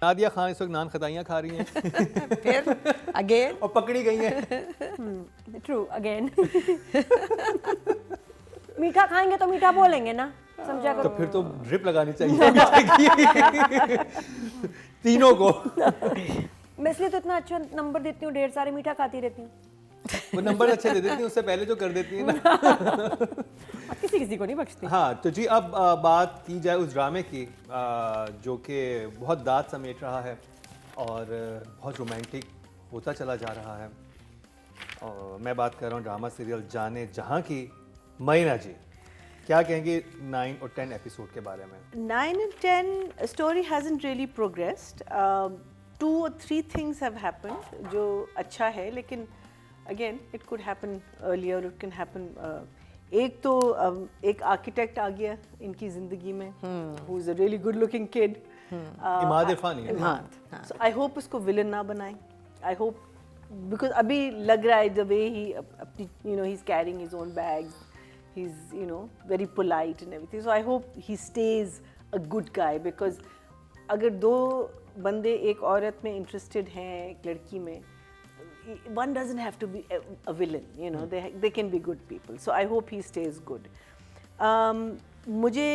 नादिया खान इस वक्त नान खताइयाँ खा रही हैं फिर अगेन और पकड़ी गई हैं। True again. मीठा खाएंगे तो मीठा बोलेंगे ना, समझा तो करो। फिर तो ड्रिप लगानी चाहिए तीनों को। मैं इसलिए तो इतना अच्छा नंबर देती हूँ, ढेर सारे मीठा खाती रहती हूँ। वो नंबर अच्छे दे देती हैं, उससे पहले जो कर देती है ना। किसी किसी को नहीं बख्शती। हाँ तो जी अब बात की जाए उस ड्रामे की जो कि बहुत दाद समेट रहा है और बहुत रोमांटिक होता चला जा रहा है। और मैं बात कर रहा हूँ ड्रामा सीरियल जाने जहाँ की। मईना जी क्या कहेंगे 9 और 10 एपिसोड के बारे में? 9 and 10 story hasn't really progressed. 2 or 3 things have happened जो अच्छा है, लेकिन again it could happen earlier, it can happen. एक तो एक आर्किटेक्ट आ गया इनकी जिंदगी में who is a really good looking kid. Imad इरफानी है। हाँ, so I hope उसको विलन ना बनाएं. I hope because अभी लग रहा है the way he अपनी he's carrying his own bags, he's very polite and everything. So I hope he stays a good guy because अगर दो बंदे एक औरत में interested हैं एक लड़की में, one doesn't have to be a villain, they can be good people. So I hope he stays good. मुझे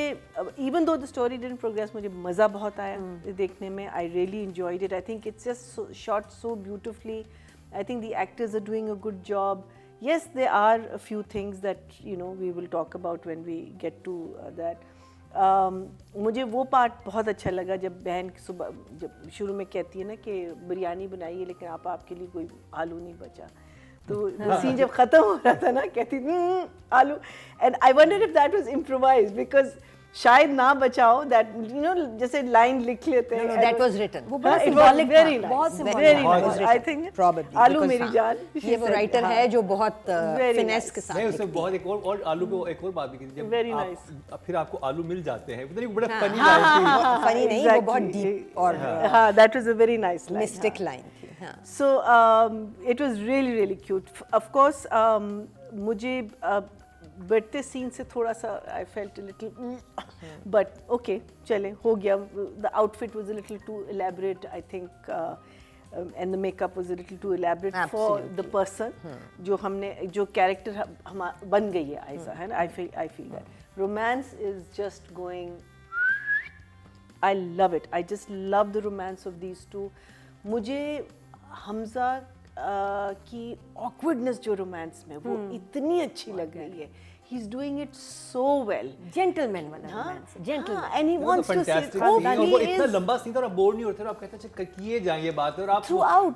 even though the story didn't progress, मुझे मज़ा बहुत आया देखने में. I really enjoyed it. I think it's just shot so beautifully. I think the actors are doing a good job. Yes, there are a few things that we will talk about when we get to that. मुझे वो part बहुत अच्छा लगा जब बहन सुबह जब शुरू में कहती है ना कि बिरयानी बनाई है लेकिन आपके लिए कोई आलू नहीं बचा, तो सीन जब ख़त्म हो रहा था ना कहती आलू, and I wonder if that was improvised because शायद ना बचाओ दैट जैसे लाइन लिख लेते हैं. that was written. वो बहुत symbolic था, very nice, बहुत very symbolic. nice. I think Probably, आलू because मेरी जान. ये वो राइटर है जो बहुत Very फिनेस nice. के साथ नहीं उसमें लिखती बहुत एक और आलू पे एक और बात भी की थी, जब Very फिर आपको आलू मिल जाते हैं, पता नहीं बड़ा फनी हाँ, लाइन थी। है. फनी नहीं, वो बहुत Exactly. डीप और हाँ, that was a very nice line. Mistake line थी. हाँ. So it was really really cute. Of course, मुझे बढ़ते सीन से थोड़ा सा I felt a little, but okay, चले हो गया. The outfit was a little too elaborate, I think, and the makeup was a little too elaborate for the person. जो character हम बन गई है ऐसा है ना. I feel that romance is just going. I love it. I just love the romance of these two. मुझे हमजा की awkwardness जो रोमांस में वो इतनी अच्छी लग रही है. He's doing it so well. Gentleman वाला romance, gentleman. And he wants to say वो इतना लंबा सीन था और आप बोर नहीं होते, आप कहते हैं किए जाएं ये बात, और आप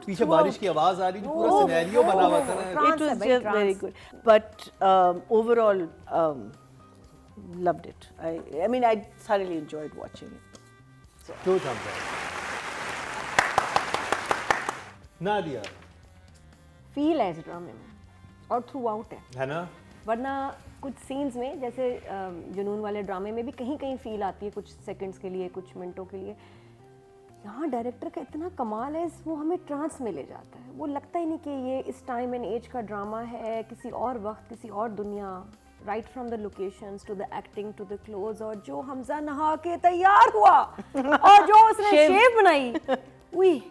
पीछे बारिश की आवाज आ रही थी, पूरा सिनेरियो बना हुआ था ना. It was just very good. But overall, loved it. I mean, I thoroughly enjoyed watching it. क्यों था नादिया? फील है इस ड्रामे में और थ्रू आउट है ना. वरना कुछ सीन्स में जैसे जुनून वाले ड्रामे में भी कहीं कहीं फील आती है कुछ सेकंड्स के लिए, कुछ मिनटों के लिए. यहाँ डायरेक्टर का इतना कमाल है, वो हमें ट्रांस में ले जाता है. वो लगता ही नहीं कि ये इस टाइम एंड एज का ड्रामा है, किसी और वक्त, किसी और दुनिया. Right from the locations to the acting to the close, और जो हमजा नहा के तैयार हुआ और जो उसने शेप बनाई, उई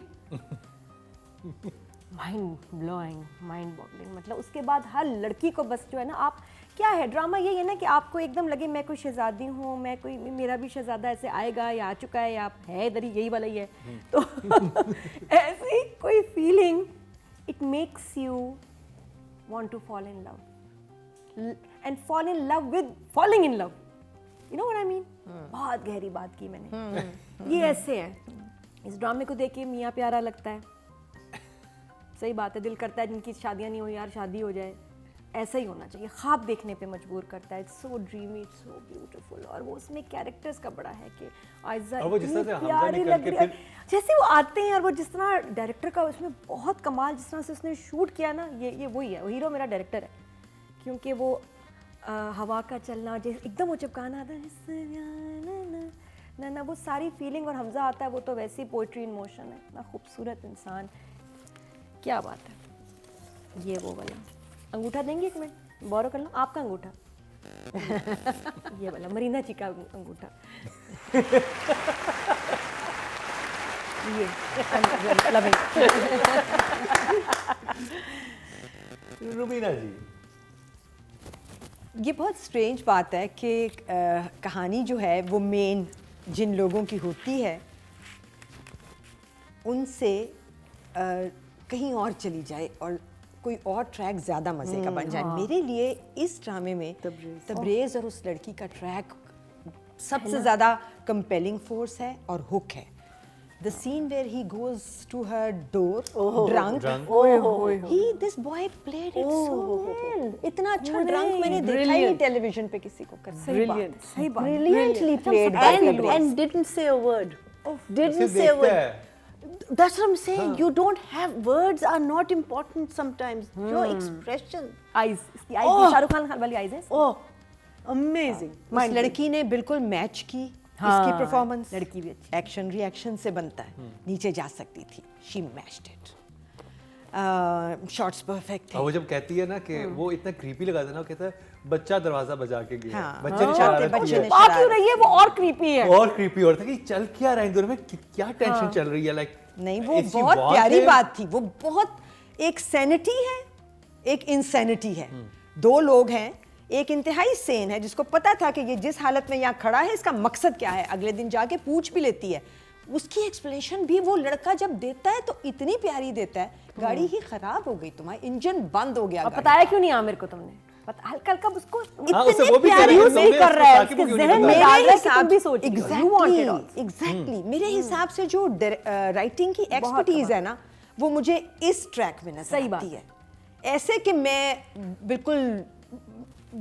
माइंड ब्लोइंग, माइंड बॉगलिंग. मतलब उसके बाद हर लड़की को बस जो है ना, आप क्या है ड्रामा यही है ना कि आपको एकदम लगे मैं कोई शहजादी हूँ, मैं कोई मेरा भी शहजादा ऐसे आएगा या आ चुका है या है इधर ही, यही वाला ही है. तो ऐसी कोई feeling, it makes you want to fall in love and fall in love with falling in love. You know what I mean. बहुत गहरी बात की मैंने. ये ऐसे है, इस ड्रामे को देख के मियाँ प्यारा लगता है. सही बात है, दिल करता है जिनकी शादियां नहीं हो यार शादी हो जाए. ऐसा ही होना चाहिए, ख्वाब देखने पे मजबूर करता है. It's so dreamy, it's so beautiful. और वो उसमें कैरेक्टर्स का बड़ा है कि आयजा इतनी प्यारी लग रही है जैसे वो आते हैं. और वो जिस तरह डायरेक्टर का उसमें बहुत कमाल, जिस तरह से उसने शूट किया ना, ये वही है, वो हीरो मेरा डायरेक्टर है. क्योंकि वो हवा का चलना जैसे एकदम वो चिपकाना ना, वो सारी फीलिंग. और हमजा आता है, वो तो वैसे ही पोइट्री इन मोशन है. इतना खूबसूरत इंसान, क्या बात है. ये वो वाला अंगूठा देंगे, एक मिनट बोरो कर लो आपका अंगूठा. ये वाला मरीना जी का अंगूठा. ये लविंग। रुबीना जी, ये बहुत स्ट्रेंज बात है कि कहानी जो है वो मेन जिन लोगों की होती है उनसे कहीं और चली जाए और कोई और ट्रैक ज़्यादा मज़े का बन जाए। मेरे लिए इस ड्रामे में तबरेज़ और उस लड़की का ट्रैक सबसे ज़्यादा कंपेलिंग फोर्स है और हुक है। The scene where he goes to her door, drunk. This boy played it so well. इतना अच्छा drunk मैंने देखा ही नहीं टेलीविजन पे किसी को करते। Brilliant. Brilliantly played. And didn't say a word. Didn't say a word. That's what I'm saying. You don't have words are not important sometimes. Your expression. Eyes, इसकी eyes शाहरुख खान वाली eyes है। Oh, amazing. उस लड़की ने बिल्कुल match की इसकी performance. लड़की भी अच्छी। एक्शन रिएक्शन से बनता है, नीचे जा सकती थी। She matched it. Shots perfect थे। और वो जब कहती है ना कि वो इतना क्रीपी लगाता है ना, वो कहता है बच्चा दरवाजा बजा के गया, हाँ, बच्चे ने हाँ, शरारत बच्चे की ने है। शरारत आ क्यों रही है वो और creepy है। और क्रीपी और था कि चल क्या रहा है इन दोनों में, क्या टेंशन चल रही है, लाइक नहीं वो बहुत प्यारी बात थी। वो बहुत एक सैनिटी है, एक इंसैनिटी है। दो लोग हैं, एक इंतहाई सेन है जिसको पता था कि ये जिस हालत में यहाँ खड़ा है इसका मकसद क्या है, अगले दिन जाके पूछ भी लेती है। उसकी एक्सप्लेनेशन भी वो लड़का जब देता है तो इतनी प्यारी देता है, गाड़ी ही खराब हो गई, तुम्हारा इंजन बंद हो गया। अब बताया क्यों नहीं आमिर को तुमने? हल्का हल्का उसको उसे वो भी प्यारे कह रही है, उसमें तुमने कर उसको रहा है, ताकि वो उसके क्यों नहीं ज़हन में बताया? डाल रहा है कि हिसाब- तुम भी सोच You wanted also. एग्जैक्टली मेरे हिसाब से जो राइटिंग की एक्सपर्टीज है ना वो मुझे इस ट्रैक में नजर सही बात आती है। ऐसे कि मैं बिल्कुल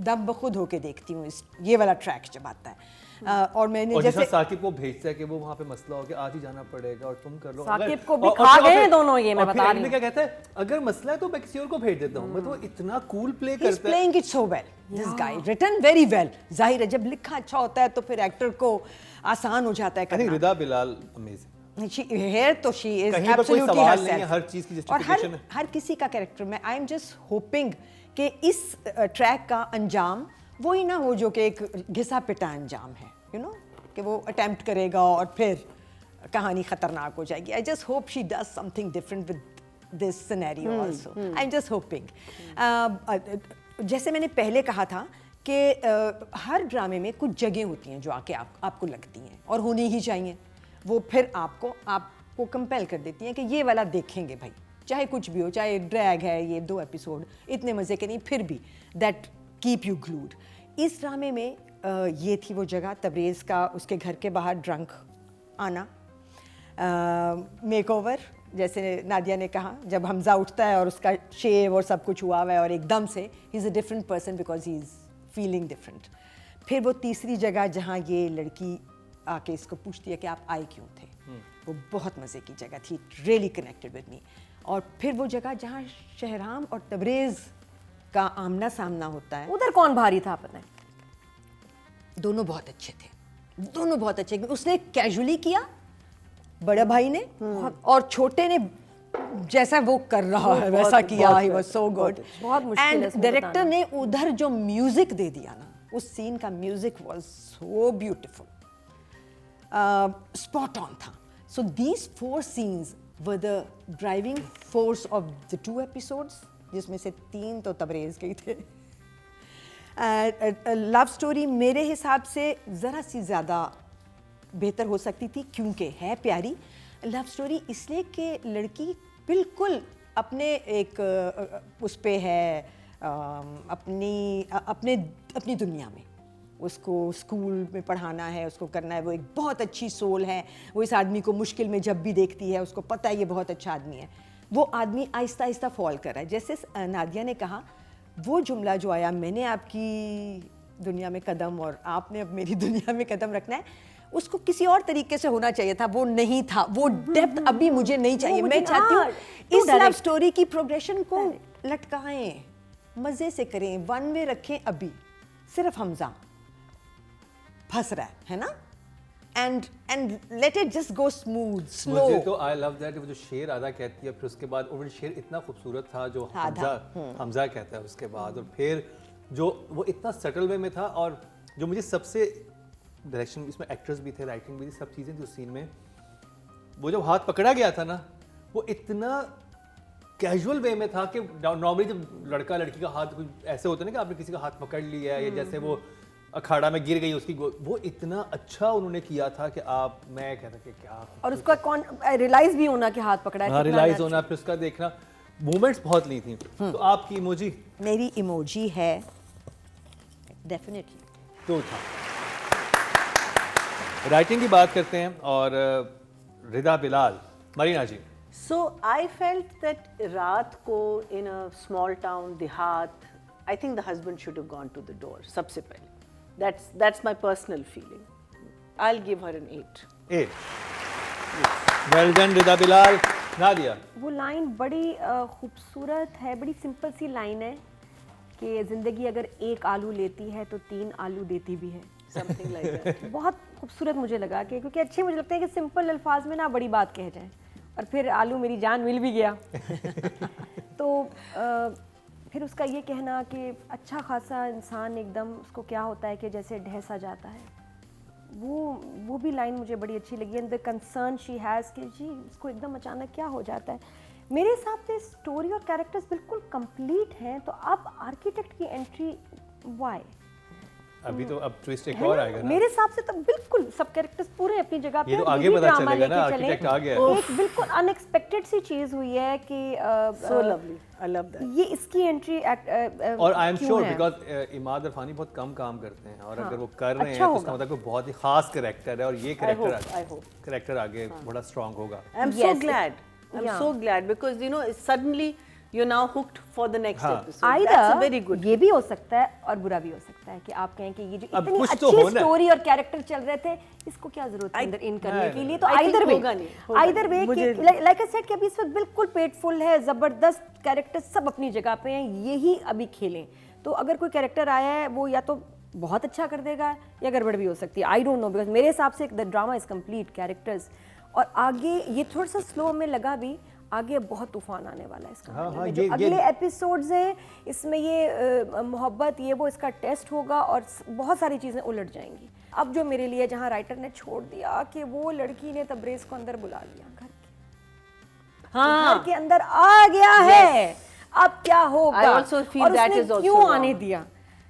दम बखुद होके देखती हूँ इस ये वाला ट्रैक जब आता है। और मैंने और जैसे जैसे साकिब को भेजता है कि वो वहाँ पे मसला हो गया, आज ही जाना पड़ेगा और तुम कर लो। साकिब अगर- को भी और खा फिर- गए और हैं फिर- दोनों, ये मैं और फिर बता end रही में हूँ। क्या कहता है, अगर मसला है तो मैं किसी और को भेज देता हूँ। मैं तो इतना कूल प्ले He's करता है। playing it so well. This guy written very well. जाहिर है जब लिखा अच्छा होता है तो फिर एक्टर को आसान हो जाता है I think करना। रिदा बिलाल अमेजिंग। Here तो she is कहीं पर कोई absolutely सवाल नहीं है, herself. हर चीज़ की और justification है। हर किसी का कैरेक्टर में आई एम जस्ट होपिंग कि इस ट्रैक का अंजाम वही ना हो जो कि एक घिसा पिटा अंजाम है, यू नो, कि वो अटेम्प्ट करेगा और फिर कहानी खतरनाक हो जाएगी। I just hope she does something different with this scenario also. I am just hoping. जैसे मैंने पहले कहा था कि हर ड्रामे में कुछ जगह होती हैं जो आके आपको लगती हैं और होनी ही चाहिए। वो फिर आपको कंपेल कर देती हैं कि ये वाला देखेंगे भाई, चाहे कुछ भी हो, चाहे ड्रैग है ये 2 एपिसोड इतने मज़े के नहीं, फिर भी दैट कीप यू ग्लूड। इस ड्रामे में ये थी वो जगह, तबरेज़ का उसके घर के बाहर ड्रंक आना, मेकओवर, जैसे नादिया ने कहा, जब हमज़ा उठता है और उसका शेव और सब कुछ हुआ हुआ है और एकदम से he is a different person because he is feeling different. फिर वो तीसरी जगह जहाँ ये लड़की आके इसको पूछती है कि आप आए क्यों थे, वो बहुत मज़े की जगह थी, रियली कनेक्टेड विद मी। और फिर वो जगह जहाँ शहराम और तबरेज़ का आमना सामना होता है, उधर कौन भारी था पता है? दोनों बहुत अच्छे थे, दोनों बहुत अच्छे। उसने कैजुअली किया बड़े भाई ने, और छोटे ने जैसा वो कर रहा है वैसा किया। He was so good. बहुत मुश्किल है एंड इसमें डायरेक्टर ने उधर जो म्यूजिक दे दिया ना, उस सीन का music was so beautiful, spot on था। So these 4 scenes were the driving force of the 2 episodes, जिसमें से 3 तो तबरेज़ के ही थे। लव स्टोरी मेरे हिसाब से ज़रा सी ज़्यादा बेहतर हो सकती थी, क्योंकि है प्यारी लव स्टोरी इसलिए कि लड़की बिल्कुल अपने एक उस पे है, अपनी दुनिया में, उसको स्कूल में पढ़ाना है, उसको करना है, वो एक बहुत अच्छी सोल है। वो इस आदमी को मुश्किल में जब भी देखती है उसको पता है ये बहुत अच्छा आदमी है। वो आदमी आहिस्ता आहिस्ता फॉल कर रहा है। जैसे नादिया ने कहा, वो जुमला जो आया, मैंने आपकी दुनिया में कदम और आपने अब मेरी दुनिया में कदम रखना है, उसको किसी और तरीके से होना चाहिए था, वो नहीं था। वो डेप्थ अभी मुझे नहीं चाहिए। मैं चाहती हूँ इस लव स्टोरी की प्रोग्रेशन को लटकाएं, मज़े से करें, वन वे रखें। अभी सिर्फ हमजा फंस रहा है ना, and let it just go smooth slow. मुझे तो आई लव दैट, वो जो शेर आधा कहती है, फिर उसके बाद वो शेर इतना खूबसूरत था जो हमजा कहता है उसके बाद, और फिर जो वो इतना सटल वे में था। और जो मुझे सबसे डायरेक्शन, इसमें एक्टर्स भी थे, राइटिंग भी थी, सब चीज़ें थी उस सीन में, वो जब हाथ पकड़ा गया था ना, वो इतना कैजुअल वे में था कि नॉर्मली जब लड़का लड़की का हाथ कुछ ऐसे होता है ना कि आपने किसी का हाथ पकड़ लिया है या जैसे वो अखाड़ा में गिर गई उसकी वो इतना अच्छा उन्होंने किया था कि मैं कहता कि क्या। और उसका कौन रियलाइज भी होना कि हाथ पकड़ा है, हाँ, कितना रियलाइज natural। होना, फिर उसका देखना, मूवमेंट्स बहुत ली थी। तो आपकी इमोजी मेरी इमोजी है डेफिनेटली तो था। राइटिंग की बात करते हैं और रिदा बिलाल, मरीना जी। So I felt that रात को in a small town, देहात, I think the husband should have gone to the door सबसे पहले. That's my personal feeling. I'll give her an 8. 8 well done Rida Bilal. Nadia. वो लाइन बड़ी खूबसूरत है, बड़ी सिंपल सी लाइन है कि ज़िंदगी अगर एक आलू लेती है तो 3 आलू देती भी है। Something like that. बहुत खूबसूरत मुझे लगा कि क्योंकि अच्छे मुझे लगता है कि सिंपल अल्फाज में ना बड़ी बात कह जाए, और फिर आलू मेरी जान मिल भी गया। तो फिर उसका ये कहना कि अच्छा खासा इंसान एकदम उसको क्या होता है कि जैसे ढह सा जाता है, वो भी लाइन मुझे बड़ी अच्छी लगी। And the concern she has कि जी उसको एकदम अचानक क्या हो जाता है। मेरे हिसाब से स्टोरी और कैरेक्टर्स बिल्कुल कंप्लीट हैं, तो अब आर्किटेक्ट की एंट्री वाई? अभी तो अब ट्विस्ट एक और आएगा ना। मेरे हिसाब से तो बिल्कुल सब कैरेक्टर्स पूरे अपनी जगह पे ये तो हैं, आगे भी पता ड्रामा चलेगा ना, लेके चले। आर्किटेक्ट आ गया है। एक बिल्कुल अनएक्सपेक्टेड सी चीज हुई है कि So lovely. I love that. ये इसकी एंट्री और I am sure because Imad Irfani बहुत कम काम करते हैं और अगर वो कर रहे अच्छा हैं तो इसका होगा। मतलब कोई बहुत ही खास कैरेक्टर है और ये I hope. कैरेक्टर आगे बड़ा स्ट्रांग होगा। I'm so Yes. glad. I'm Yeah. so glad because you know suddenly you're now hooked for the next हाँ. episode. That's a very good. ये भी हो सकता है और बुरा भी हो सकता है कि आप कहें कि ये जो अब इतनी कुछ अच्छी तो होना है। स्टोरी और कैरेक्टर चल रहे थे, इसको क्या जरूरत है अंदर इन करने के लिए। तो I think आइदर वे, होगा नहीं। Either way like I said कि अभी इस वक्त बिल्कुल पेट फुल है, जबरदस्त कैरेक्टर सब अपनी जगह पे हैं, यही अभी खेलें। तो अगर कोई कैरेक्टर आया है वो या तो बहुत अच्छा कर देगा या गड़बड़ भी हो सकती है। आई डोंट नो, बिकॉज मेरे हिसाब से the drama is complete characters. और आगे ये थोड़ा सा स्लो में लगा भी, आगे बहुत तूफान आने वाला है इसका। हाँ, जो अगले एपिसोड्स हैं इसमें ये मोहब्बत ये वो इसका टेस्ट होगा और बहुत सारी चीज़ें उलट जाएंगी। अब जो मेरे लिए जहाँ राइटर ने छोड़ दिया कि वो लड़की ने तबरेज़ को अंदर बुला लिया, घर के घर के अंदर आ गया है, अब क्या होगा? I also feel और that उसने is also क्यों wrong. आने दिया?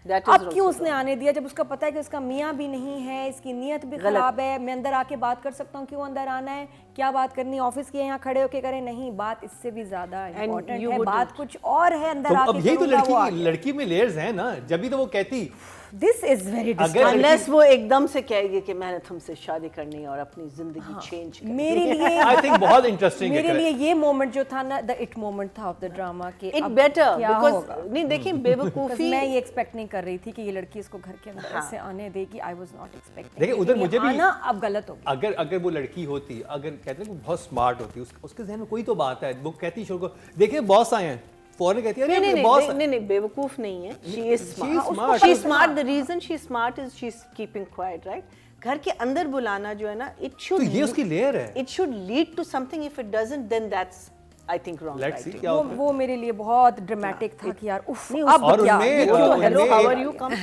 That is अब also क्यों उसने आने दिया जब उसका पता है कि उसका मियाँ भी नहीं है, इसकी नीयत भी खराब है। मैं अंदर आके बात कर सकता हूँ, क्यों अंदर आना है? क्या बात करनी? ऑफिस के यहाँ खड़े होके करें? नहीं, बात इससे भी ज्यादा इम्पोर्टेंट you है, wouldn't. बात कुछ और है। अंदर तो आके अब यही तो करूंगा, वो आ गया। लड़की में लेयर्स हैं ना, जब भी तो वो कहती दिस इज वेरी अगर Unless वो एकदम से कहेगी कि मैंने तुमसे शादी करनी है और अपनी जिंदगी चेंज करनी है। मेरे लिए आई थिंक बहुत इंटरेस्टिंग मेरे है। लिए ये मोमेंट जो था ना, द इट मोमेंट था ऑफ द ड्रामा के It अब better क्या because होगा? नहीं देखिए Because बेवकूफी मैं ये एक्सपेक्ट नहीं कर रही थी कि ये लड़की इसको घर के अंदर ऐसे आने देगी। I was not expecting. देखिए, उधर मुझे भी- आना अब गलत हो गया। अगर वो लड़की होती, अगर कहते हैं कि बहुत स्मार्ट होती, उसके जहन में कोई तो बात है, वो कहती शोर को देखिए बॉस आए हैं, फौरन कहती है नहीं अरे बॉस नहीं बेवकूफ नहीं है। She is smart. is smart. She is smart. The reason she is smart is she is keeping quiet, right? घर के अंदर बुलाना जो है ना, it तो should ये उसकी लेयर है। it should lead to something. If it doesn't, then that's I think wrong let's see writing. क्या होता है। वो मेरे लिए बहुत ड्रामेटिक था कि यार उफ, नहीं, अब और क्या? उनमें ये क्यों है? Hello, उनमें- how are you? Come.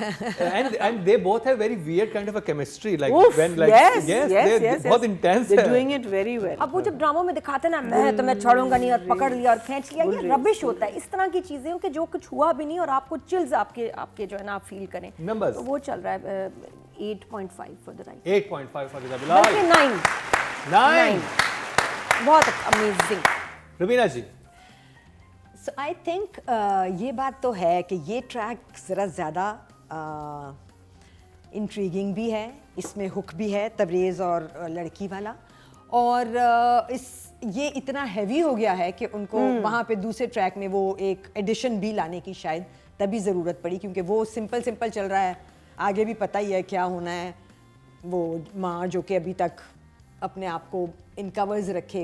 and they both have very weird kind of a chemistry, like Oof, when like yes, they're बहुत intense They're है। doing it very well. अब वो जब ड्रामा में दिखाते ना, मैं तो मैं छोड़ूंगा नहीं और पकड़ लिया और खींच लिया, ये रबिश होता है। इस तरह की चीजें कि जो कुछ हुआ भी नहीं और आपको चिल्स आपके जो है ना आप फील करें। Numbers? तो वो चल रहा है 8.5 for the right, 8.5 for Rida Bilal. बल्कि 9 9 बहुत amazing. Rubina ji. So I think ये बात तो है कि ये ट्रैक ज़रा ज़्यादा इंट्रीगिंग भी है, इसमें हुक भी है तबरेज़ और लड़की वाला, और ये इतना हैवी हो गया है कि उनको वहाँ पे दूसरे ट्रैक में वो एक एडिशन भी लाने की शायद तभी ज़रूरत पड़ी, क्योंकि वो सिंपल चल रहा है, आगे भी पता ही है क्या होना है। वो माँ जो कि अभी तक अपने आप को इन कवर्स रखे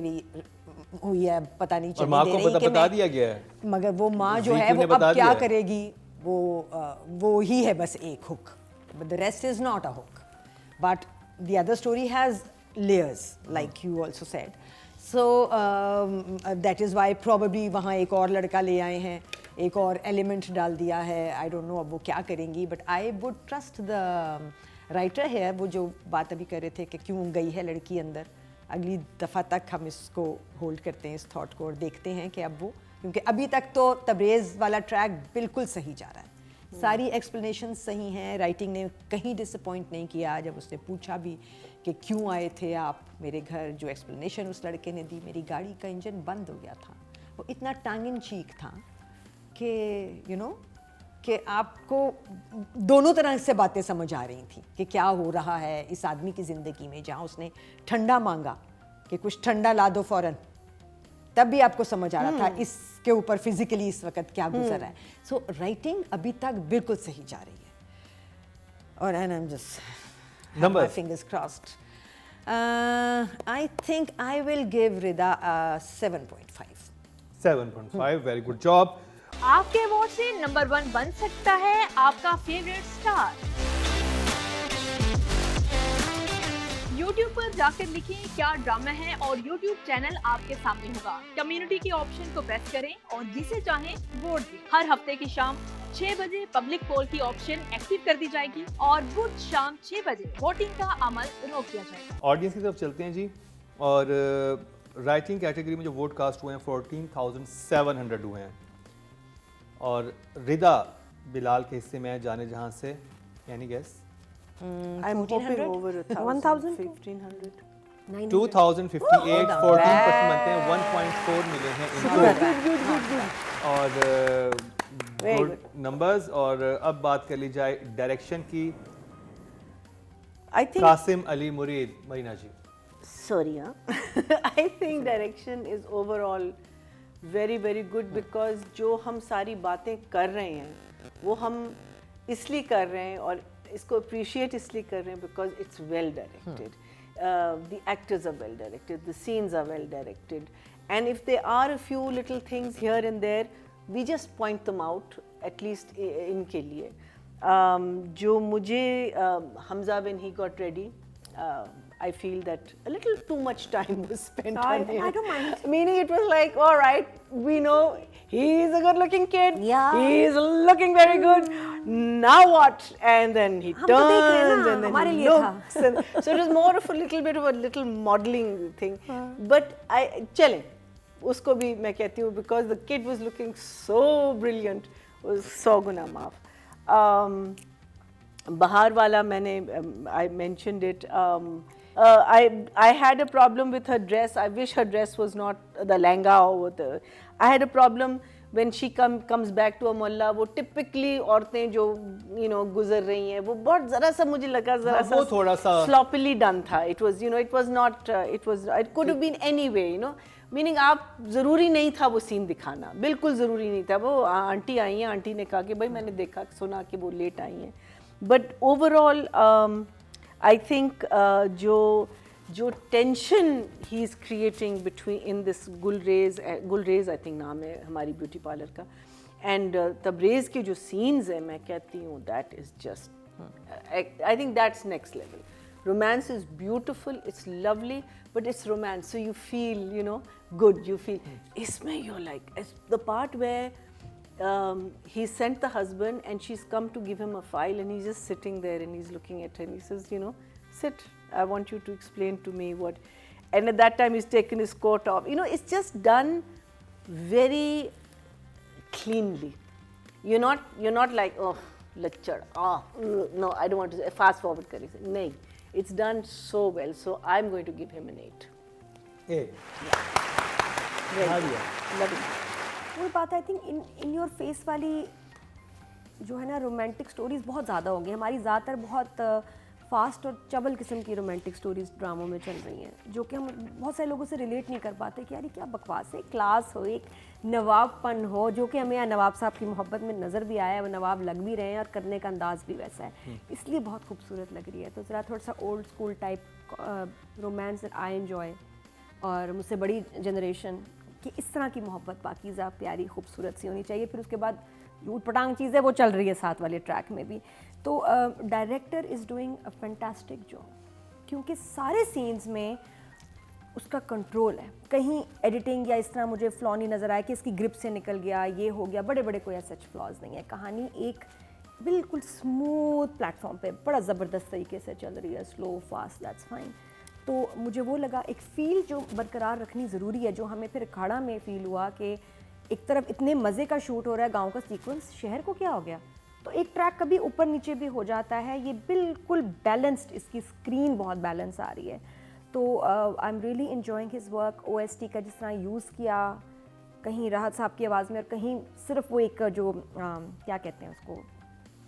हुई है, पता नहीं और चलने माँ दे को रही कि बता मैं- दिया गया है, मगर वो माँ जो है जीतू ने वो बता अब क्या दिया है। करेगी, वो ही है बस एक hook, but the rest is not a hook, but the other story has layers like you also said, so that is why probably वहाँ एक और लड़का ले आए हैं, एक और एलिमेंट डाल दिया है। आई डोंट नो अब वो क्या करेंगी, but I would trust the writer है। वो जो बात अभी कर रहे थे कि क्यों गई है लड़की अंदर, अगली दफ़ा तक हम इसको होल्ड करते हैं, इस थॉट को, और देखते हैं कि अब वो, क्योंकि अभी तक तो तबरेज़ वाला ट्रैक बिल्कुल सही जा रहा है, सारी एक्सप्लेनेशन सही हैं, राइटिंग ने कहीं डिसअपॉइंट नहीं किया। जब उसने पूछा भी कि क्यों आए थे आप मेरे घर, जो एक्सप्लेनेशन उस लड़के ने दी, मेरी गाड़ी का इंजन बंद हो गया था, वो इतना टंग इन चीक था कि यू नो कि आपको दोनों तरह से बातें समझ आ रही थी कि क्या हो रहा है इस आदमी की ज़िंदगी में। जहाँ उसने ठंडा मांगा कि कुछ ठंडा ला दो फ़ौरन, तब भी आपको समझ आ रहा था इसके ऊपर फिजिकली इस वक्त क्या गुजर रहा है। सो राइटिंग अभी तक बिल्कुल सही जा रही है, और and I am just my fingers crossed. I think I will give Rida 7.5। 7.5, very good job. आपके वोट से नंबर 1 बन सकता है आपका फेवरेट स्टार। YouTube पर जाकर लिखें क्या ड्रामा है और YouTube चैनल आपके सामने होगा। कम्युनिटी के ऑप्शन को प्रेस करें और जिसे चाहें वोट दें। हर हफ्ते की शाम 6 बजे पब्लिक पोल की ऑप्शन एक्टिव कर दी जाएगी और बुध शाम 6 बजे वोटिंग का अमल रोक दिया जाएगा। ऑडियंस की तरफ चलते हैं जी, और राइटिंग कैटेगरी में जो वोट कास्ट हुए हैं 14,700 हुए हैं, और रिदा बिलाल के हिस्से में है जाने जहां से, यानी गैस I'm hoping over 1,000, 1,500. 2058, 14% बनते हैं, 1.4 मिले हैं इनको, और गुड नंबर्स। और अब बात कर ली जाए डायरेक्शन की। I think. कासिम अली मुरीद, मरीना जी। Sorry, I think direction is overall very good because जो हम सारी बातें कर रहे हैं वो हम इसलिए कर रहे हैं और इसको appreciate इसलिए कर रहे हैं because it's well directed. The actors are well directed, the scenes are well directed, and if there are a few little things here and there, we just point them out, at least इनके लिए। जो मुझे Hamza when he got ready, I feel that a little too much time was spent on him. I don't mind. Meaning it was like, all right, we know he's a good-looking kid. Yeah. He's looking very good. Now what? And then he हम तो देख रहे हैं turns ना, and then हमारे he लिए था। looks. And so it was more of a little bit of a little modeling thing. But चलें, उसको भी मैं कहती हूँ because the kid was looking so brilliant, was 100 गुना माफ। Bahar wala I mentioned it. I had a problem with her dress. I wish her dress was not the lehenga or the. I had a problem when she comes back to a मोहल्ला. वो typically औरतें जो गुजर रही हैं वो बहुत ज़रा सा मुझे लगा ज़रा सा वो थोड़ा सा sloppily done था. It was it was not it could have been any way meaning आप ज़रूरी नहीं था वो सीन दिखाना, बिल्कुल ज़रूरी नहीं था। वो आंटी आई हैं, आंटी ने कहा कि भाई मैंने देखा सुना कि वो लेट आई हैं, बट ओवरऑल आई थिंक जो tension he is creating between in this Gulrez I think नाम है हमारी ब्यूटी पार्लर का, एंड तबरेज़ के जो सीन्स हैं मैं कहती हूँ that is just I think that's next level. Romance is beautiful, it's lovely, but it's romance, so you feel, good. You feel, isme you're like, the part where he sent the husband and she's come to give him a file and he's just sitting there and he's looking at her and he says, sit, I want you to explain to me what, and at that time he's taken his coat off. It's just done very cleanly. You're not like, oh, lachad, no, I don't want to fast forward kare. Nahi. It's done so well, so I'm going to give him an 8. 8. Very lovely. वो बात I think in your face वाली जो है ना romantic stories बहुत ज़्यादा हो गई हमारी, ज़्यादातर बहुत फास्ट और चबल किस्म की रोमांटिक स्टोरीज ड्रामों में चल रही हैं, जो कि हम बहुत सारे लोगों से रिलेट नहीं कर पाते कि यार ये क्या बकवास है. क्लास हो, एक नवाबपन हो, जो कि हमें यहाँ नवाब साहब की मोहब्बत में नज़र भी आया है, वो नवाब लग भी रहे हैं और करने का अंदाज़ भी वैसा है, इसलिए बहुत खूबसूरत लग रही है. तो ज़रा थोड़ा सा old school type romance that I enjoy, और मुझसे बड़ी जनरेशन कि इस तरह की मोहब्बत पाकीज़ा प्यारी खूबसूरत सी होनी चाहिए. फिर उसके बाद ऊट पटांग चीज़ें वो चल रही है साथ वाले ट्रैक में भी. तो director is doing a fantastic job, क्योंकि सारे सीन्स में उसका कंट्रोल है. कहीं एडिटिंग या इस तरह मुझे फ्लॉ नहीं नज़र आया कि इसकी ग्रिप से निकल गया, ये हो गया, बड़े बड़े कोई सच फ्लॉज नहीं है. कहानी एक बिल्कुल स्मूथ प्लेटफॉर्म पे बड़ा ज़बरदस्त तरीके से चल रही है, स्लो फास्ट, दैट्स फाइन. तो मुझे वो लगा एक फील जो बरकरार रखनी ज़रूरी है, जो हमें फिर अखाड़ा में फ़ील हुआ कि एक तरफ इतने मज़े का शूट हो रहा है, गांव का सीक्वेंस, शहर को क्या हो गया, तो एक ट्रैक कभी ऊपर नीचे भी हो जाता है। ये बिल्कुल बैलेंस्ड, इसकी स्क्रीन बहुत बैलेंस आ रही है। तो I am really enjoying his work. OST का जिस तरह यूज़ किया, कहीं राहत साहब की आवाज़ में और कहीं सिर्फ वो एक जो क्या कहते हैं उसको,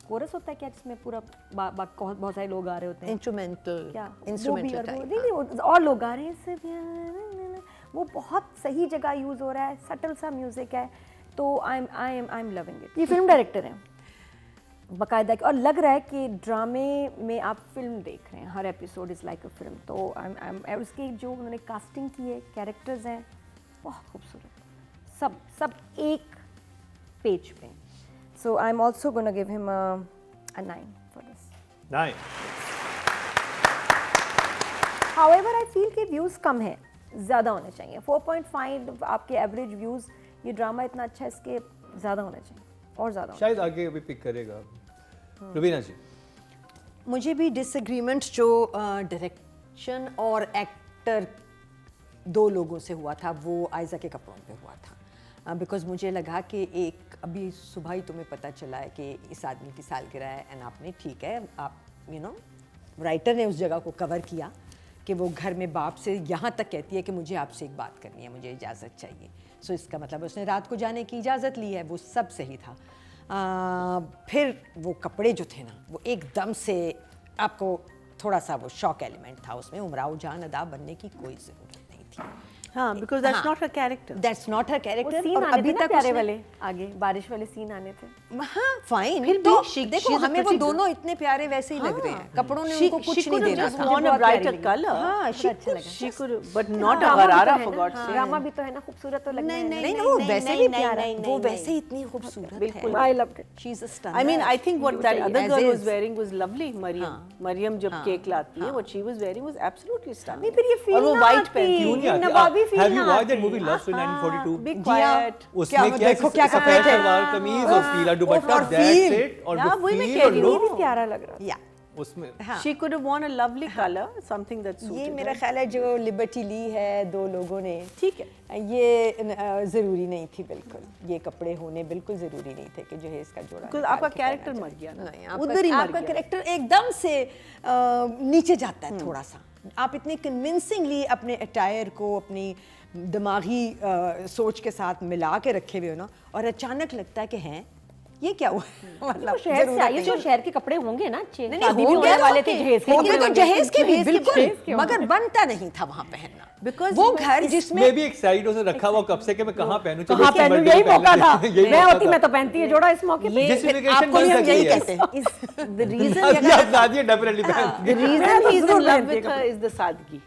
कोरस होता है क्या, जिसमें पूरा बहुत सारे लोग आ रहे होते हैं, इंस्ट्रूमेंटल, क्या इंस्ट्रूमेंटल वो टाइप। नहीं और लोग गा रहे हैं इससे, वो बहुत सही जगह यूज़ हो रहा है, सटल सा म्यूज़िक है। तो आई एम लविंग इट। ये फिल्म डायरेक्टर हैं बाकायदा, और लग रहा है कि ड्रामे में आप फिल्म देख रहे हैं, हर episode is like a film. तो आई उसकी जो उन्होंने कास्टिंग की है, कैरेक्टर्स हैं बहुत खूबसूरत, सब एक पेज पे। So I am also gonna give him a 9 for this. Nice. However, I feel कि व्यूज़ कम है, ज़्यादा होने चाहिए। 4.5 आपके एवरेज व्यूज़, ये ड्रामा इतना अच्छा है, इसके ज़्यादा होने चाहिए और ज़्यादा। शायद आगे अभी पिक करेगा। रुबीना जी, मुझे भी डिसएग्रीमेंट जो डायरेक्शन और एक्टर दो लोगों से हुआ था, वो आयज़ा के कपड़ों पे हुआ था। बिकॉज मुझे लगा कि एक अभी सुबह ही तुम्हें पता चला है कि इस आदमी की सालगिरह है, एंड आपने ठीक है, आप राइटर ने उस जगह को कवर किया कि वो घर में बाप से यहाँ तक कहती है कि मुझे आपसे एक बात करनी है, मुझे इजाज़त चाहिए। सो इसका मतलब उसने रात को जाने की इजाज़त ली है, वो सब सही था। फिर वो कपड़े जो थे ना, वो एकदम से आपको थोड़ा सा वो शॉक एलिमेंट था उसमें। उमराव जान अदा बनने की कोई ज़रूरत नहीं थी। हाँ, because that's not her character. That's not her character। Scene और आने अभी थे ना तक प्यारे उसने- वाले, आगे बारिश वाले सीन आने थे। हाँ फाइन, फिर भी तो देखो she's a हमें वो pretty दोनों इतने प्यारे वैसे ही लग रहे हैं, कपड़ों ने She उनको कुछ could नहीं have देना just था। worn a बहुत प्यारी brighter लगी। color. हाँ, बड़ा अच्छा लगा। She could, but not a drama भी तो गरारा है for ना, God's sake. ड्रामा भी तो है ना, खूबसूरत तो लगना है। नहीं वो वैसे भी प्यारा, वो वैसे ही इतनी खूबसूरत है। बिल्कुल। I loved it. She is a stunner। I mean, I think what that other As girl is। was wearing was lovely. Mariam जब केक लाती है, what she was wearing was absolutely stunning. नहीं, फिर ये feel और वो ना white आती। पहनती क्यों नहीं आती? नवाबी feel Have you ना watched that आती। movie Love Story 1942? Be जी हाँ। quiet. उसमें क्या देखो क्या सफेद कपड़े थे। सलवार कमीज और पीला दुपट्टा, और that's feel। it, और Yeah, वो वही मैं feel कह और रही हूँ। look ये भी प्यारा लग रहा था। या उसमें She could have worn a lovely color, something that suited ये her. मेरा ख्याल है जो लिबर्टी ली है दो लोगों ने, ठीक है। ये ज़रूरी नहीं थी बिल्कुल। ये कपड़े होने बिल्कुल ज़रूरी नहीं थे कि जो है इसका जोड़ा Because निकाल आपका के पहना character जाए। मर गया ना। नहीं, उधर ही मर आपका गया। कैरेक्टर एकदम से नीचे जाता है थोड़ा सा। आप इतने कन्विंसिंगली अपने अटायर को अपनी दिमागी सोच के साथ मिला के रखे हुए हो ना, और अचानक लगता है कि हैं ये क्या हुआ। मतलब शहर से ज़रूरत आई है, नहीं तो है। शहर के कपड़े होंगे ना अच्छे। नहीं शादी हो भी होने गया वाले थे, जहेज के होंगे तो भी जहेज के भी जहेज बिल्कुल, के मगर बनता नहीं था वहाँ पहनना। Because वो घर जिसमें मैं भी एक्साइटेड हो से रखा हुआ कब से कि मैं कहाँ पहनूं, चलो कहाँ इसकी पहनूं, birthday यही पे मौका पहन था। लेते हैं। यही मैं मौका होती था। मैं तो पहनती है जोड़ा इस मौके पे। Justification आपको बन भी हम सकती यही है। कहते हैं। the reason आप शादी डेफिनेटली पहन the reason he's जरूर in love पहनती है with her is the sadgi.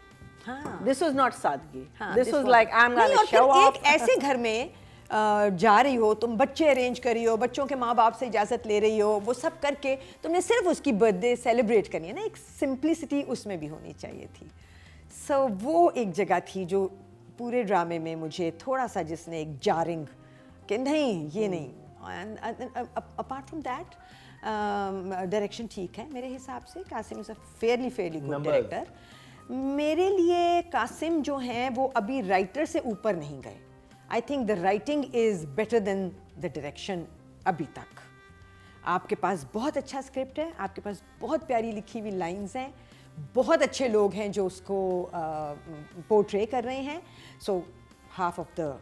हाँ। This was not sadgi. हाँ, This was like I'm नहीं, gonna और फिर show off. एक ऐसे घर में जा रही हो, तुम बच्चे अरेंज करी हो, बच्चों के माँ बाप से इजाज़त ले रही हो, वो सब करके तुमने सिर्फ उसकी बर्थडे सेलिब्रेट करनी है ना, एक सिंप्लिसिटी उसमें भी होनी चाहिए थी। सो वो एक जगह थी जो पूरे ड्रामे में मुझे थोड़ा सा, जिसने एक जारिंग कि नहीं ये नहीं। अपार्ट फ्रॉम दैट डायरेक्शन ठीक है मेरे हिसाब से। Qasim is a fairly good Numbers। Director. मेरे लिए कासिम जो हैं वो अभी राइटर से ऊपर नहीं गए। I think the writing is better than the direction अभी तक। आपके पास बहुत अच्छा स्क्रिप्ट है, आपके पास बहुत प्यारी लिखी हुई लाइंस हैं, बहुत अच्छे लोग हैं जो उसको पोर्ट्रे कर रहे हैं। So half of the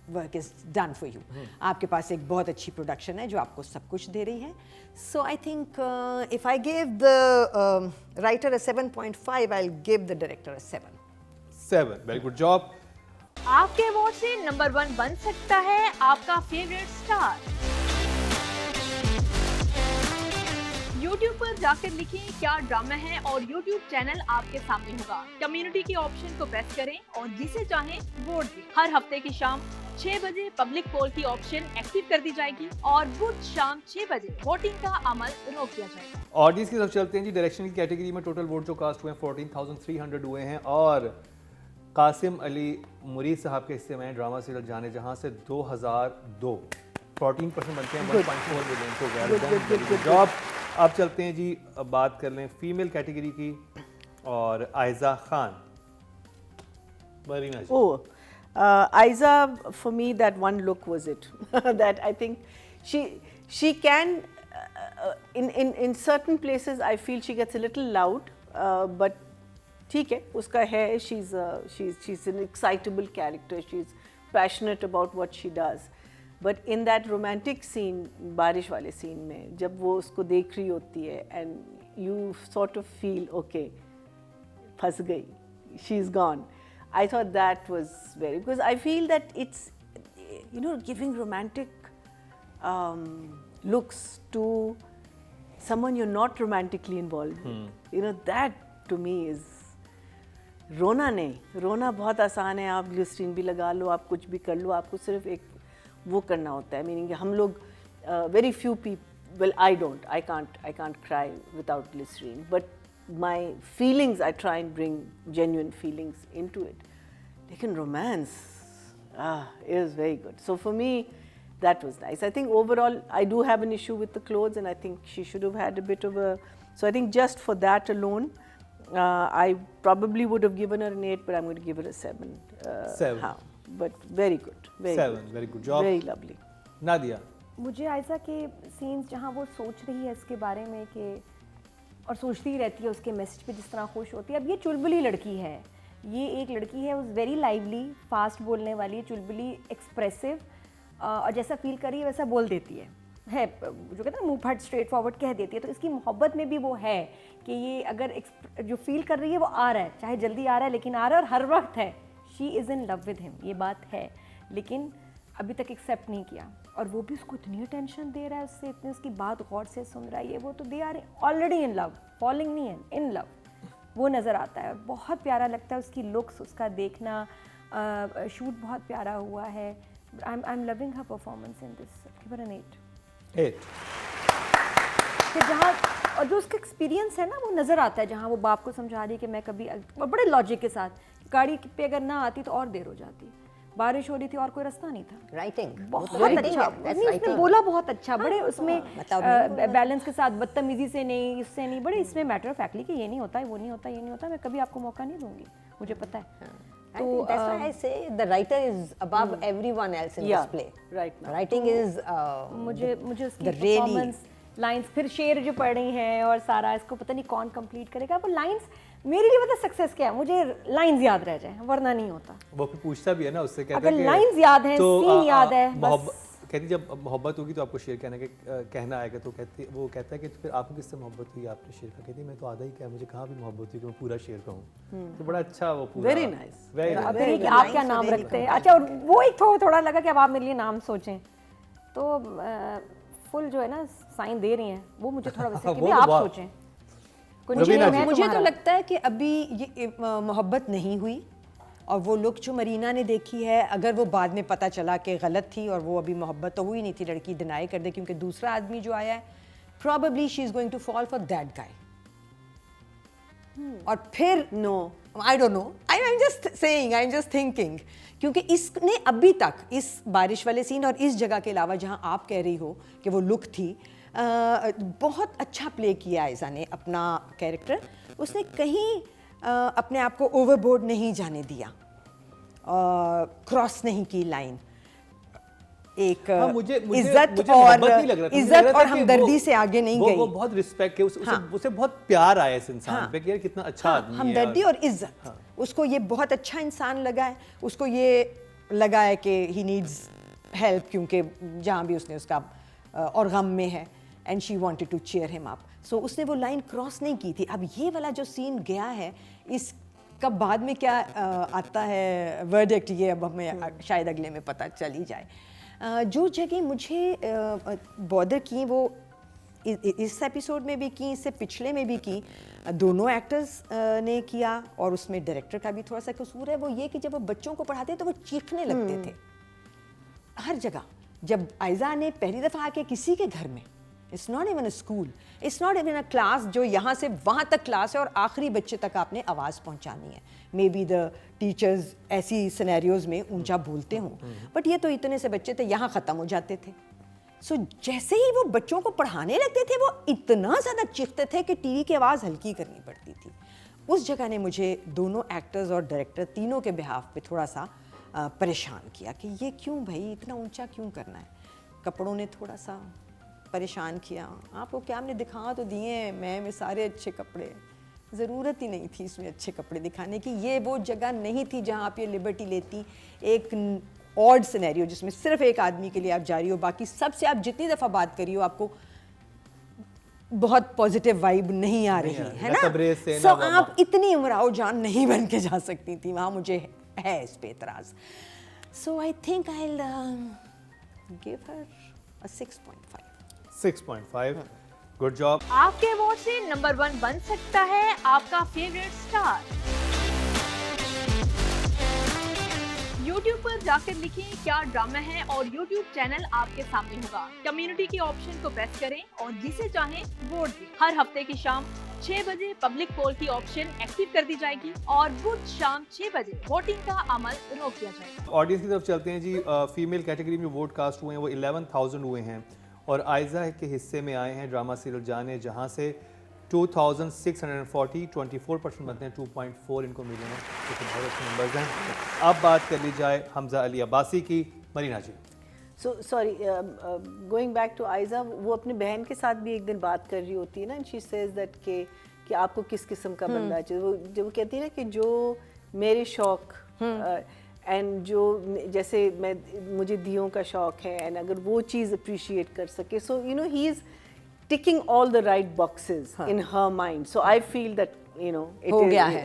work is done for you. आपके पास एक बहुत अच्छी प्रोडक्शन है जो आपको सब कुछ दे रही है। So I think if I give the writer a 7.5, I will give the director a 7। 7 very good job. आपके अवार्ड से नंबर 1 बन सकता है आपका फेवरेट स्टार। YouTube पर जाकर लिखें क्या ड्रामा है और YouTube चैनल आपके सामने होगा। कम्युनिटी के ऑप्शन को प्रेस करें और जिसे चाहें वोट दें। हर हफ्ते की शाम 6 बजे पब्लिक पोल की ऑप्शन एक्टिव कर दी जाएगी और बुध शाम 6 बजे वोटिंग का अमल रोक दिया जाएगा। ऑडियंस की तरफ चलते हैं जी। डायरेक्शन की कैटेगरी में टोटल वोट जो कास्ट हुए हैं 14,300 हुए हैं, और कासिम अली मुरीद साहब के हिस्से में ड्रामा सीरियल जाने जहां से 2002 14% बनते हैं 1.4 मिलियन को गया। जॉब। अब चलते हैं जी, अब बात कर लें फीमेल कैटेगरी की। और आयजा खान। मरीना जी। Oh, Aiza, for me, that one look was it. That I think she can, in certain places, I feel she gets a little loud, but ठीक है, उसका है. She's an excitable character. She's passionate about what she does. But in that romantic scene, बारिश वाले scene में, जब वो उसको देख रही होती है, and you sort of feel okay, फंस गई, she's gone. I thought that was very, because I feel that it's, you know, giving romantic looks to someone you're not romantically involved with. You know, that to me is, रोना नहीं, रोना बहुत आसान है, आप glycerine भी लगा लो, आप कुछ भी कर लो, आपको सिर्फ एक वो करना होता है. मीनिंग हम लोग very few people, well I don't, I can't cry without glycerine, but my feelings, I try and bring genuine feelings into it. Lekin romance, it was very good. So for me, that was nice. I think overall, I do have an issue with the clothes, and I think she should have had a bit of a, so I think just for that alone, I probably would have given her an 8, but I'm going to give her a 7. 7. हाँ, but very good. Very 7, good. very good job. Very lovely. Nadia. मुझे आयशा के scenes जहाँ वो सोच रही है इसके बारे में कि, और सोचती ही रहती है उसके मैसेज पे जिस तरह खुश होती है. अब ये चुलबुली लड़की है, ये एक लड़की है, उस वेरी लाइवली, फास्ट बोलने वाली, चुलबुली, एक्सप्रेसिव, और जैसा फील कर रही है वैसा बोल देती है जो कहते हैं मुंह फट स्ट्रेट फॉरवर्ड कह देती है. तो इसकी मोहब्बत में भी वो है कि ये अगर जो फील कर रही है वो आ रहा है, चाहे जल्दी आ रहा है लेकिन आ रहा है, और हर वक्त है. She is in love with him, ये बात है, लेकिन अभी तक एक्सेप्ट नहीं किया. और वो भी उसको इतनी अटेंशन दे रहा है, उससे इतनी उसकी बात गौर से सुन रहा है. ये वो तो they are already in love, falling नहीं है, इन लव, वो नज़र आता है. बहुत प्यारा लगता है उसकी लुक्स, उसका देखना, शूट बहुत प्यारा हुआ है. I am loving her performance in this. Give her an 8. कि जहाँ, और जो उसका एक्सपीरियंस है ना वो नज़र आता है, जहाँ वो बाप को समझा रही है कि मैं कभी, और बड़े लॉजिक के साथ, गाड़ी पे अगर ना आती तो और देर हो जाती, बारिश हो रही थी और कोई रास्ता नहीं था. राइटिंग बहुत अच्छा, उसने बोला बहुत अच्छा, बड़े उसमें बैलेंस के साथ, बदतमीजी से नहीं, इससे नहीं, बड़े इसमें मैटर ऑफ फैक्टली कि ये नहीं होता है, वो नहीं होता, ये नहीं होता, मैं कभी आपको मौका नहीं दूंगी, मुझे पता है. तो that's why I say the writer is above everyone else in this play. Right now. Writing is मुझे उसकी परफॉर्मेंस, लाइंस, फिर शेर जो पढ़ रही हैं और सारा, इसको पता नहीं कौन कंप्लीट करेगा. वो लाइंस मेरे लिए पता सक्सेस क्या है, मुझे लाइंस याद रह जाए, वरना नहीं होता. वो फिर पूछता भी है ना उससे, कहता अगर है कि लाइंस याद हैं, सीन याद है, बस. कहती जब मोहब्बत होगी तो आपको शेर कहना आएगा. तो वो कहता है कि फिर आपको किससे मोहब्बत हुई आपने शेर का. कहती मैं तो आधा ही क्या, मुझे कहाँ भी मोहब्बत हुई कि मैं पूरा शेर कहूँ. तो बड़ा अच्छा वो पूरा. Very nice. अब ये कि आप क्या नाम रखते हैं. अच्छा, और वो एक थोड़ा लगा कि अब आप मेरे लिए नाम सोचें, तो फुल जो है ना साइन दे रही हैं, वो मुझे थोड़ा वैसे कि आप सोचें. मुझे तो लगता है कि अभी ये मोहब्बत नहीं हुई, और वो लुक जो मरीना ने देखी है, अगर वो बाद में पता चला कि गलत थी और वो अभी मोहब्बत तो हुई नहीं थी, लड़की डिनाई कर दे क्योंकि दूसरा आदमी जो आया है, probably she is going to fall for that guy. और फिर no, I don't know, I am just saying, I am just thinking, क्योंकि इसने अभी तक इस बारिश वाले सीन और इस जगह के अलावा जहां आप कह रही हो कि वो लुक थी, बहुत अच्छा प्ले किया आयशा ने अपना कैरेक्टर. उसने कहीं अपने आप को ओवरबोर्ड नहीं जाने दिया, क्रॉस नहीं की लाइन. एक इज्जत और हमदर्दी से आगे नहीं गई. वो बहुत रिस्पेक्ट है, उसे बहुत प्यार आया इस इंसान पे कि यार कितना अच्छा आदमी है. हमदर्दी और इज्जत, उसको ये बहुत अच्छा इंसान लगा है. उसको ये लगा है कि ही नीड्स हेल्प, क्योंकि जहाँ भी उसने उसका और गम में है, and she wanted to cheer him up. So उसने वो लाइन क्रॉस नहीं की थी. अब ये वाला जो सीन गया है, इसका बाद में क्या आता है वर्डिक्ट, ये अब हमें शायद अगले में पता चल ही जाए. जो जगह मुझे बॉदर की, वो इस एपिसोड में भी की, इससे पिछले में भी की, दोनों एक्टर्स ने किया, और उसमें डायरेक्टर का भी थोड़ा सा कसूर है. वो ये कि जब वो बच्चों को पढ़ाते तो वो चीखने लगते थे हर जगह. जब आयशा ने पहली दफ़ा आके किसी के घर में, it's not even a school, it's not even a class, जो यहाँ से वहाँ तक क्लास है और आखिरी बच्चे तक आपने आवाज़ पहुँचानी है. मे बी द टीचर्स ऐसी सिनेरियोज में ऊंचा बोलते हों, बट ये तो इतने से बच्चे थे, यहाँ ख़त्म हो जाते थे. सो जैसे ही वो बच्चों को पढ़ाने लगते थे, वो इतना ज़्यादा चीखते थे कि टीवी की आवाज़ हल्की करनी पड़ती थी. उस जगह ने मुझे दोनों एक्टर्स और डायरेक्टर तीनों के बिहाफ पे थोड़ा सा परेशान किया कि ये क्यों भाई इतना ऊंचा क्यों करना है। कपड़ों ने थोड़ा सा परेशान किया। आपको क्या हमने दिखा तो दिए हैं में सारे अच्छे कपड़े, ज़रूरत ही नहीं थी इसमें अच्छे कपड़े दिखाने की। ये वो जगह नहीं थी जहाँ आप ये लिबर्टी लेती, एक ऑड सिनेरियो जिसमें सिर्फ एक आदमी के लिए आप जा रही हो, बाकी सबसे आप जितनी दफ़ा बात करी हो आपको बहुत पॉजिटिव वाइब नहीं आ रही है ना। तबरेज़ से सो ना आप इतनी इमराओ जान नहीं बन के जा सकती थी वहाँ, मुझे है इस पे एतराज़। So I think I give her a 6.5। 6.5, good job. आपके अवार्ड से नंबर 1 बन सकता है आपका फेवरेट स्टार। YouTube पर जाकर लिखें क्या ड्रामा है और YouTube चैनल आपके सामने होगा। कम्युनिटी के ऑप्शन को प्रेस करें और जिसे चाहें वोट दें। हर हफ्ते की शाम 6 बजे पब्लिक पोल की ऑप्शन एक्टिव कर दी जाएगी और बुध शाम 6 बजे वोटिंग का अमल रोक दिया जाएगा। ऑडियंस की तरफ चलते हैं जी। फीमेल कैटेगरी में वोट कास्ट हुए हैं वो 11,000 हुए हैं और आयजा के हिस्से में आए हैं ड्रामा सीरियल जाने, जहां से 2,640 24% बनते हैं, 2.4 इनको मिले हैं, जो कि बहुत अच्छे नंबर्स हैं। अब बात कर ली जाए हमजा अली अब्बासी की। मरीना जी, So sorry, going back to Aiza, वो अपने बहन के साथ भी एक दिन बात कर रही होती है ना, and she says that कि आपको किस किस्म का बंदा चाहिए। वो जब वो कहती है ना कि जो मेरे शौक एंड जो जैसे मुझे दियों का शौक है, एंड अगर वो चीज़ अप्रिशिएट कर सके, so you know he is ticking all the right boxes in her mind. So I feel that you know it हो गया है।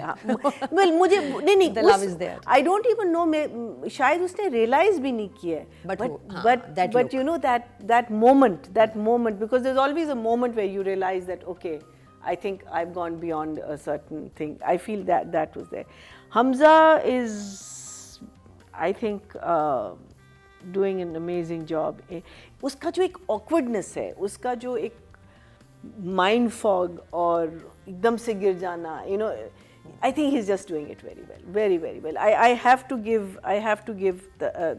well मुझे नहीं The love is there. I don't even know, मैं शायद उसने realize भी नहीं किया है, but you know that moment, because there's always a moment where you realize that okay, I think I've gone beyond a certain thing. I feel that was there. Hamza is I think doing an amazing job. उसका जो एक awkwardness है, उसका जो एक mind fog और एकदम से गिर जाना, you know, I think he's just doing it very well. I have to give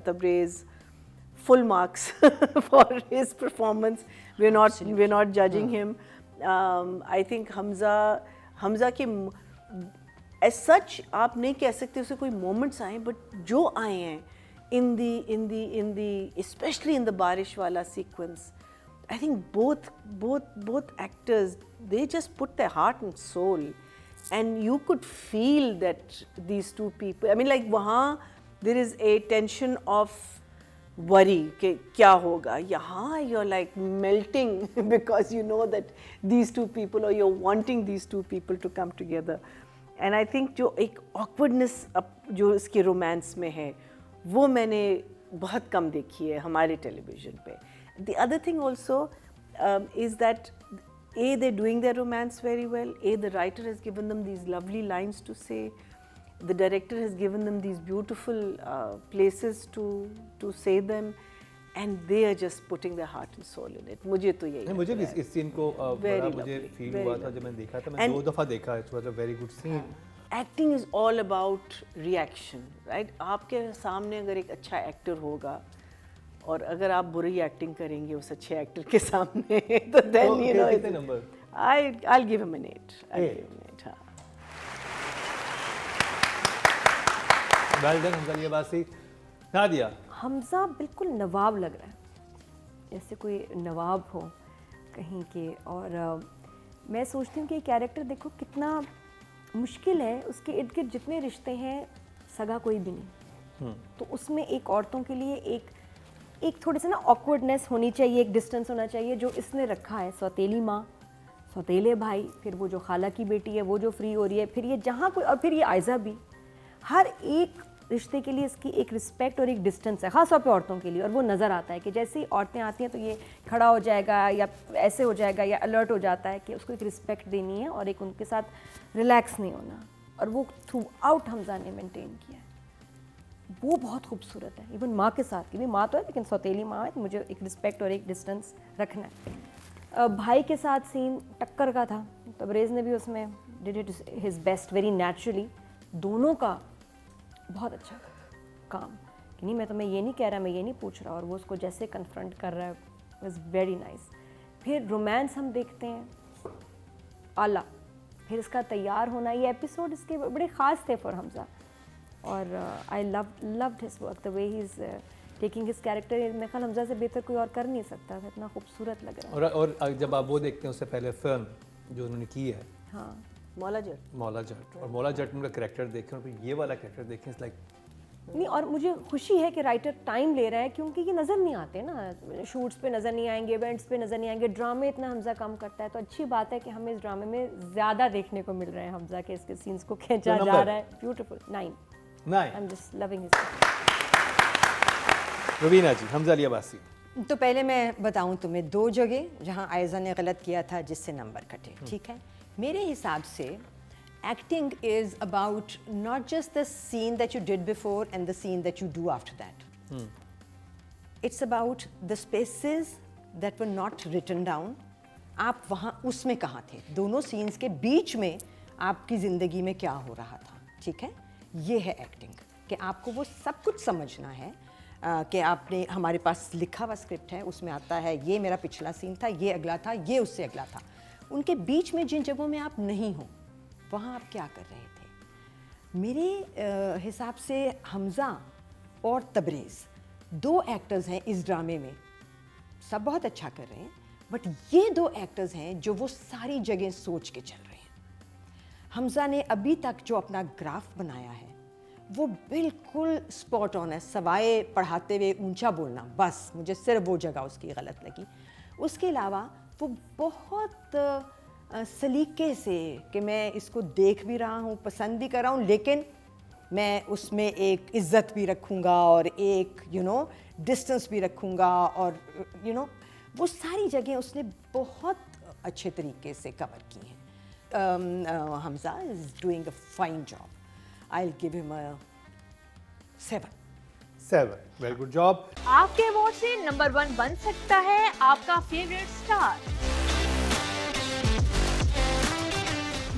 Tabrez full marks for his performance. We're not judging him. I think Hamza के as such आप नहीं कह सकते उसे कोई moments आए, but जो आए हैं in the especially in the बारिश वाला sequence, I think both actors, they just put their heart and soul, and you could feel that these two people, I mean like वहाँ there is a tension of worry कि क्या होगा, यहाँ you're like melting because you know that these two people, or you're wanting these two people to come together, and I think जो एक awkwardness जो इसके romance में है वो मैंने बहुत कम देखी है हमारे टेलीविज़न पे। The other thing also is that they're doing their romance very well. The writer has given them these lovely lines to say. The director has given them these beautiful places to say them, and they are just putting their heart and soul in it. मुझे तो यही मुझे भी इस scene को बड़ा मुझे feel हुआ था जब मैंने देखा था। मैं 2 दफ़ा देखा। It was a very good scene. Acting is all about reaction, right? आपके सामने अगर एक अच्छा एक्टर होगा और अगर आप बुरी एक्टिंग करेंगे उस अच्छे एक्टर के सामने तो then you know कितने number? I'll give him an 8. I'll give him an 8. हाँ. Well done Hamza Ali Abbasi. नादिया, हमजा बिल्कुल नवाब लग रहा है, जैसे कोई नवाब हो कहीं के। और मैं सोचती हूँ कि कैरेक्टर देखो कितना मुश्किल है, उसके इर्द गिर्द जितने रिश्ते हैं सगा कोई भी नहीं, तो उसमें एक औरतों के लिए एक थोड़ी सी ना ऑकवर्डनेस होनी चाहिए, एक डिस्टेंस होना चाहिए, जो इसने रखा है। सौतेली माँ, सौतेले भाई, फिर वो जो खाला की बेटी है वो जो फ्री हो रही है, फिर ये जहाँ कोई, और फिर ये आयजा भी, हर एक रिश्ते के लिए इसकी एक रिस्पेक्ट और एक डिस्टेंस है, ख़ास तौर पे औरतों के लिए। और वो नज़र आता है कि जैसे ही औरतें आती हैं तो ये खड़ा हो जाएगा या ऐसे हो जाएगा या अलर्ट हो जाता है कि उसको एक रिस्पेक्ट देनी है और एक उनके साथ रिलैक्स नहीं होना, और वो थ्रू आउट हमजा ने मेंटेन किया है। वो बहुत खूबसूरत है। इवन माँ के साथ की भी, माँ तो है लेकिन सौतेली माँ है, तो मुझे एक रिस्पेक्ट और एक डिस्टेंस रखना है। भाई के साथ सीन टक्कर का था, तबरेज़ ने भी उसमें did it his best, very naturally. दोनों का बहुत अच्छा काम कि नहीं, मैं ये नहीं कह रहा, मैं ये नहीं पूछ रहा, और वो उसको जैसे कन्फ्रंट कर रहा है, वाज वेरी नाइस। फिर रोमांस हम देखते हैं आला, फिर इसका तैयार होना, ये एपिसोड इसके बड़े ख़ास थे फॉर हमजा। और I loved his work, the way he is taking his character. मेरे ख्याल हमजा से बेहतर कोई और कर नहीं सकता था, इतना खूबसूरत लग रहा है। और जब आप वो देखते हैं उससे पहले फिल्म जो उन्होंने की है हाँ, मौला जट। मौला जट, और मौला जट में उनका कैरेक्टर देखें और फिर ये वाला कैरेक्टर देखें, इट्स लाइक नहीं, और मुझे खुशी है कि राइटर टाइम ले रहा है, क्योंकि ये नज़र नहीं आते ना, शूट्स पे नज़र नहीं आएंगे, इवेंट्स पे नज़र नहीं आएंगे, ड्रामे इतना हमजा कम करता है, तो अच्छी बात है कि हमें इस ड्रामे में ज़्यादा देखने को मिल रहे हैं हमजा के, इसके सीन्स को खींचा जा रहा है। Beautiful, 9। I am just loving his. Raveena ji, Hamza Ali Abbasi. तो पहले मैं बताऊं तुम्हें 2 जगह जहां आयज़ा ने गलत किया था जिससे नंबर कटे, ठीक है। मेरे हिसाब से acting is about not just the scene that you did before and the scene that you do after that. It's about the spaces that were not written down. आप वहाँ उसमें कहाँ थे, दोनों सीन्स के बीच में आपकी ज़िंदगी में क्या हो रहा था, ठीक है। ये है एक्टिंग, कि आपको वो सब कुछ समझना है, कि आपने, हमारे पास लिखा हुआ स्क्रिप्ट है, उसमें आता है ये मेरा पिछला सीन था, ये अगला था, ये उससे अगला था, उनके बीच में जिन जगहों में आप नहीं हो वहाँ आप क्या कर रहे थे। मेरे हिसाब से हमजा और तबरेज़ 2 एक्टर्स हैं इस ड्रामे में, सब बहुत अच्छा कर रहे हैं, बट ये 2 एक्टर्स हैं जो वो सारी जगह सोच के चल रहे हैं। हमजा ने अभी तक जो अपना ग्राफ बनाया है वो बिल्कुल स्पॉट ऑन है, सवाए पढ़ाते हुए ऊंचा बोलना, बस मुझे सिर्फ वो जगह उसकी गलत लगी। उसके अलावा वो बहुत सलीके से, कि मैं इसको देख भी रहा हूँ, पसंद भी कर रहा हूँ, लेकिन मैं उसमें एक इज़्ज़त भी रखूँगा और एक डिस्टेंस भी रखूँगा, और वो सारी जगह उसने बहुत अच्छे तरीके से कवर की हैं। Hamza is doing a fine job. I'll give him a 7. 7, very good job. आपके वोट से नंबर 1 बन सकता है आपका फेवरेट स्टार।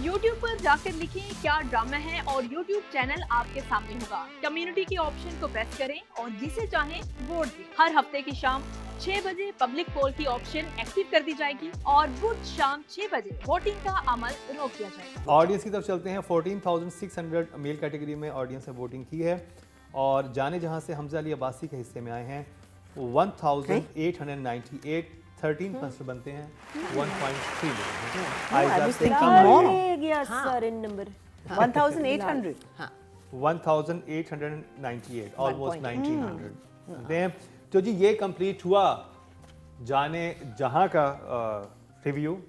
YouTube पर जाकर लिखें क्या ड्रामा है और YouTube चैनल आपके सामने होगा। कम्युनिटी के ऑप्शन को प्रेस करें और जिसे चाहें वोट दें। हर हफ्ते की शाम 6 बजे पब्लिक पोल की ऑप्शन एक्टिव कर दी जाएगी और बुध शाम 6 बजे वोटिंग का अमल रोक दिया जाएगा। ऑडियंस की तरफ चलते हैं। 14,600 मेल कैटेगरी में ऑडियंस ने वोटिंग की है, और जाने जहां से हमजा अली अब्बासी के हिस्से में आए हैं 1,898, 13% बनते हैं 1.3 गया सर इन नंबर 1800। हाँ, 1,898, ऑलमोस्ट 1,900। तो जी ये कंप्लीट हुआ जाने जहां का रिव्यू।